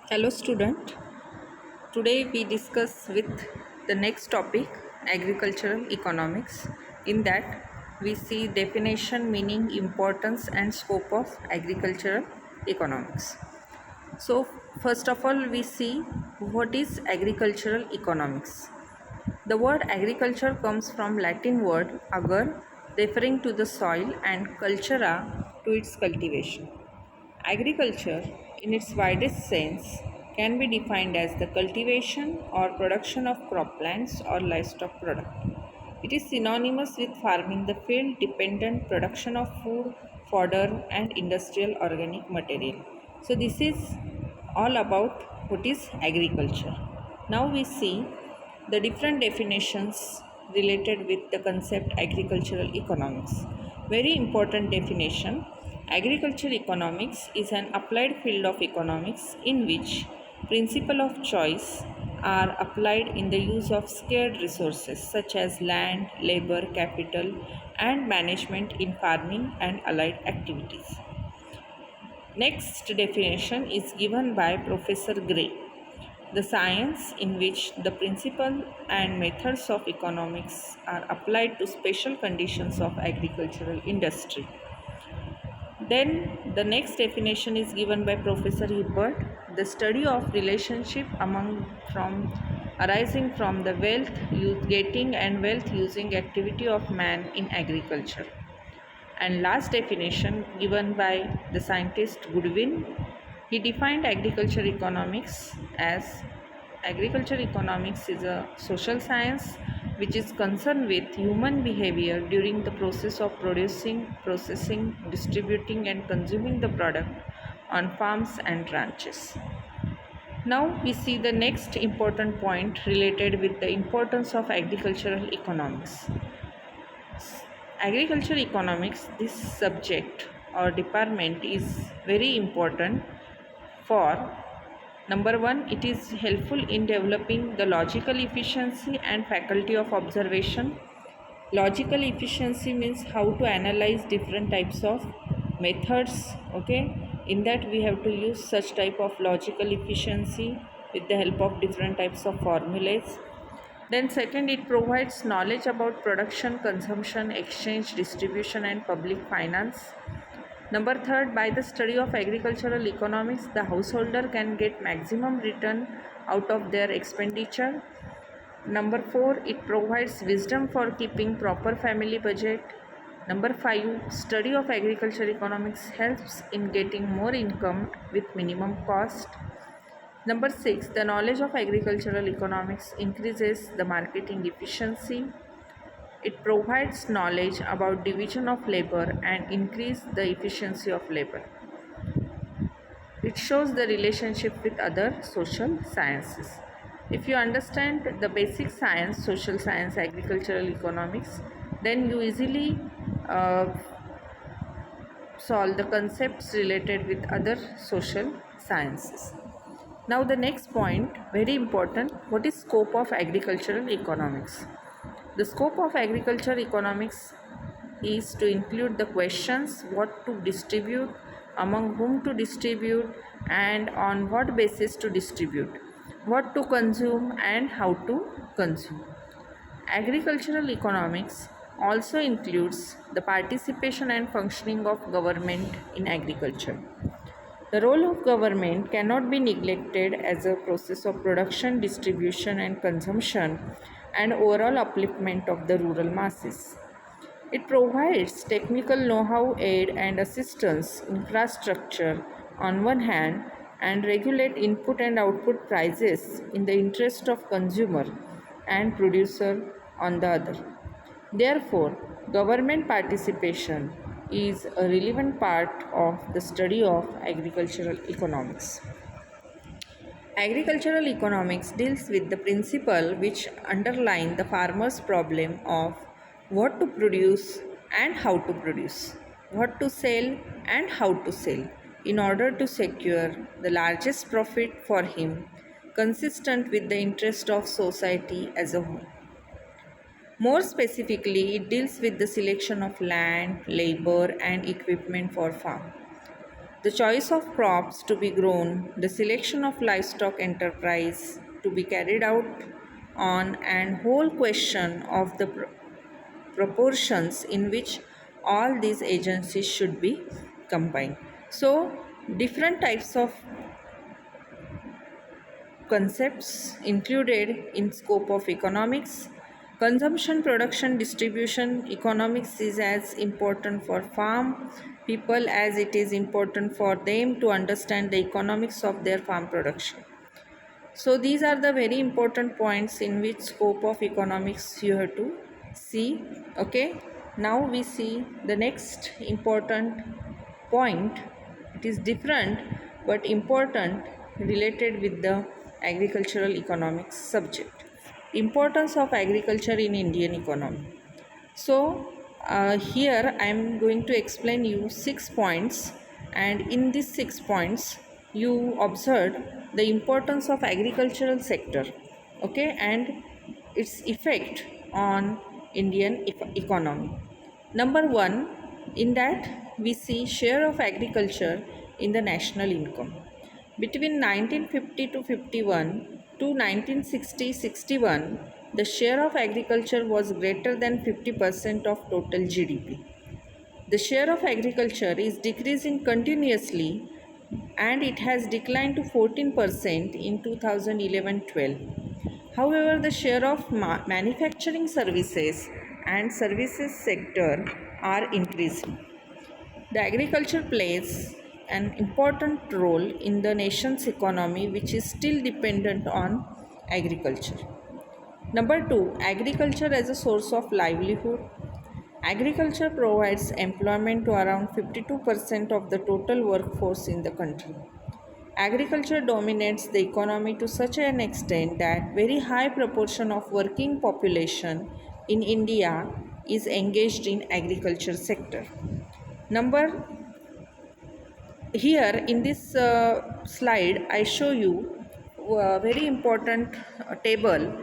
Hello student. Today we discuss with the next topic agricultural economics. In that we see definition, meaning, importance and scope of agricultural economics. So first of all we see what is agricultural economics. The word agriculture comes from Latin word agar, referring to the soil, and cultura to its cultivation. Agriculture, in its widest sense, can be defined as the cultivation or production of croplands or livestock product. It is synonymous with farming, the field dependent production of food, fodder, and industrial organic material. So, this is all about what is agriculture. Now, we see the different definitions related with the concept agricultural economics. Very important definition. Agricultural economics is an applied field of economics in which principle of choice are applied in the use of scarce resources such as land, labor, capital and management in farming and allied activities. Next definition is given by Professor Gray. The science in which the principle and methods of economics are applied to special conditions of agricultural industry. Then the next definition is given by Professor Hibbert, the study of relationship among from arising from the wealth getting and wealth using activity of man in agriculture. And last definition given by the scientist Goodwin, he defined agriculture economics is a social science which is concerned with human behavior during the process of producing, processing, distributing and consuming the product on farms and ranches. Now we see the next important point related with the importance of agricultural economics. Agriculture economics, this subject or department is very important for number one, it is helpful in developing the logical efficiency and faculty of observation. Logical efficiency means how to analyze different types of methods. Okay, in that we have to use such type of logical efficiency with the help of different types of formulas. Then second, it provides knowledge about production, consumption, exchange, distribution and public finance. Number third, by the study of agricultural economics, the householder can get maximum return out of their expenditure. Number four, it provides wisdom for keeping proper family budget. Number five, study of agricultural economics helps in getting more income with minimum cost. Number six, the knowledge of agricultural economics increases the marketing efficiency. It provides knowledge about division of labor and increase the efficiency of labor. It shows the relationship with other social sciences. If you understand the basic science, social science, agricultural economics, then you easily solve the concepts related with other social sciences. Now the next point, very important, what is scope of agricultural economics? The scope of agricultural economics is to include the questions what to distribute, among whom to distribute and on what basis to distribute, what to consume and how to consume. Agricultural economics also includes the participation and functioning of government in agriculture. The role of government cannot be neglected as a process of production, distribution and consumption and overall upliftment of the rural masses. It provides technical know-how, aid and assistance, infrastructure on one hand and regulate input and output prices in the interest of consumer and producer on the other. Therefore, government participation is a relevant part of the study of agricultural economics. Agricultural economics deals with the principle which underline the farmer's problem of what to produce and how to produce, what to sell and how to sell in order to secure the largest profit for him consistent with the interest of society as a whole. More specifically, it deals with the selection of land, labor and equipment for farm. The choice of crops to be grown, the selection of livestock enterprise to be carried out on, and whole question of the proportions in which all these agencies should be combined. So, different types of concepts included in scope of economics. Consumption, production, distribution economics is as important for farm people as it is important for them to understand the economics of their farm production. So these are the very important points in which scope of economics you have to see. Okay, now we see the next important point. It is different but important, related with the agricultural economics subject. Importance of agriculture in Indian economy. So here I am going to explain you 6 points, and in these 6 points you observed the importance of agricultural sector, okay, and its effect on Indian economy. Number 1, in that we see share of agriculture in the national income. Between 1950 to 51 to 1960-61, the share of agriculture was greater than 50% of total GDP. The share of agriculture is decreasing continuously, and it has declined to 14% in 2011-12. However, the share of manufacturing services and services sector are increasing. The agriculture plays an important role in the nation's economy, which is still dependent on agriculture. Number 2, agriculture as a source of livelihood. Agriculture provides employment to around 52% of the total workforce in the country. Agriculture dominates the economy to such an extent that very high proportion of working population in India is engaged in agriculture sector. Number Here in this slide I show you a very important table,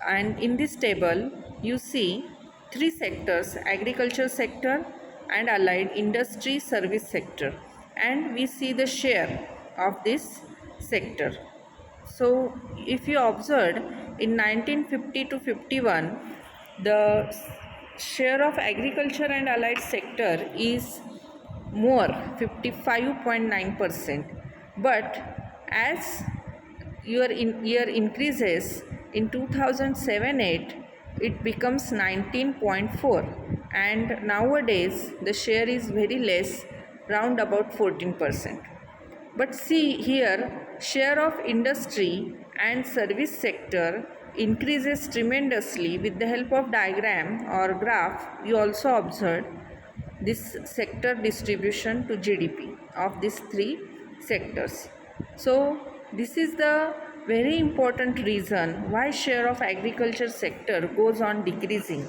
and in this table you see three sectors: agriculture sector and allied industry service sector, and we see the share of this sector. So if you observed, in 1950 to 51, the share of agriculture and allied sector is more, 55.9%. But as year increases, in 2007-8 it becomes 19.4, and nowadays the share is very less, round about 14%. But see here, share of industry and service sector increases tremendously. With the help of diagram or graph, you also observed this sector distribution to GDP of these three sectors. So this is the very important reason why share of agriculture sector goes on decreasing.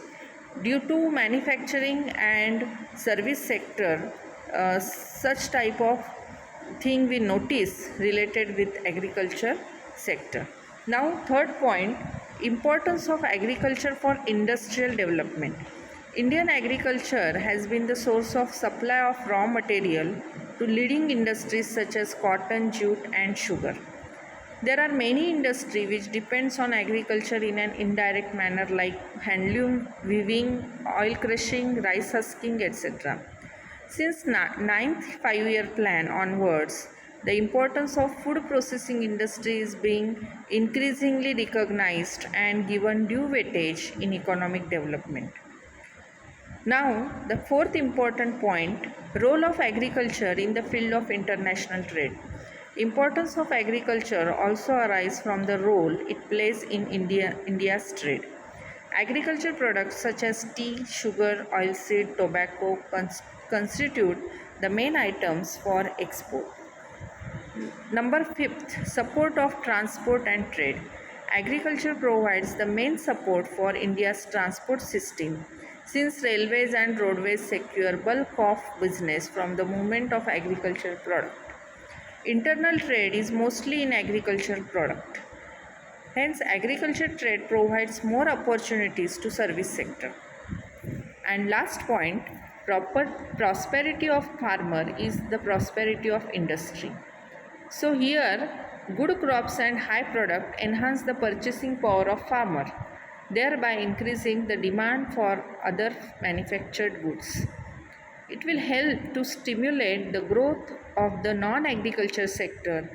Due to manufacturing and service sector, such type of thing we notice related with agriculture sector. Now third point, importance of agriculture for industrial development. Indian agriculture has been the source of supply of raw material to leading industries such as cotton, jute and sugar. There are many industries which depends on agriculture in an indirect manner, like handloom, weaving, oil crushing, rice husking, etc. Since ninth five-year plan onwards, the importance of food processing industry is being increasingly recognized and given due weightage in economic development. Now, the fourth important point, role of agriculture in the field of international trade. Importance of agriculture also arises from the role it plays in India's trade. Agriculture products such as tea, sugar, oilseed, tobacco constitute the main items for export. Number fifth, support of transport and trade. Agriculture provides the main support for India's transport system, since railways and roadways secure bulk of business from the movement of agricultural product. Internal trade is mostly in agricultural product. Hence, agriculture trade provides more opportunities to service sector. And last point, proper prosperity of farmer is the prosperity of industry. So here, good crops and high product enhance the purchasing power of farmer, thereby increasing the demand for other manufactured goods. It will help to stimulate the growth of the non-agriculture sector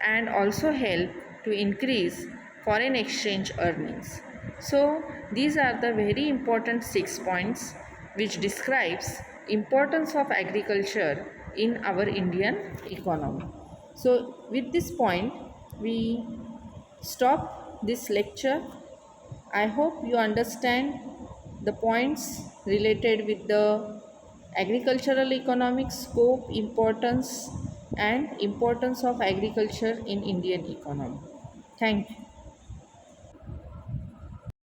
and also help to increase foreign exchange earnings. So these are the very important 6 points which describes importance of agriculture in our Indian economy. So with this point we stop this lecture. I hope you understand the points related with the agricultural economics scope, importance and importance of agriculture in Indian economy. Thank you.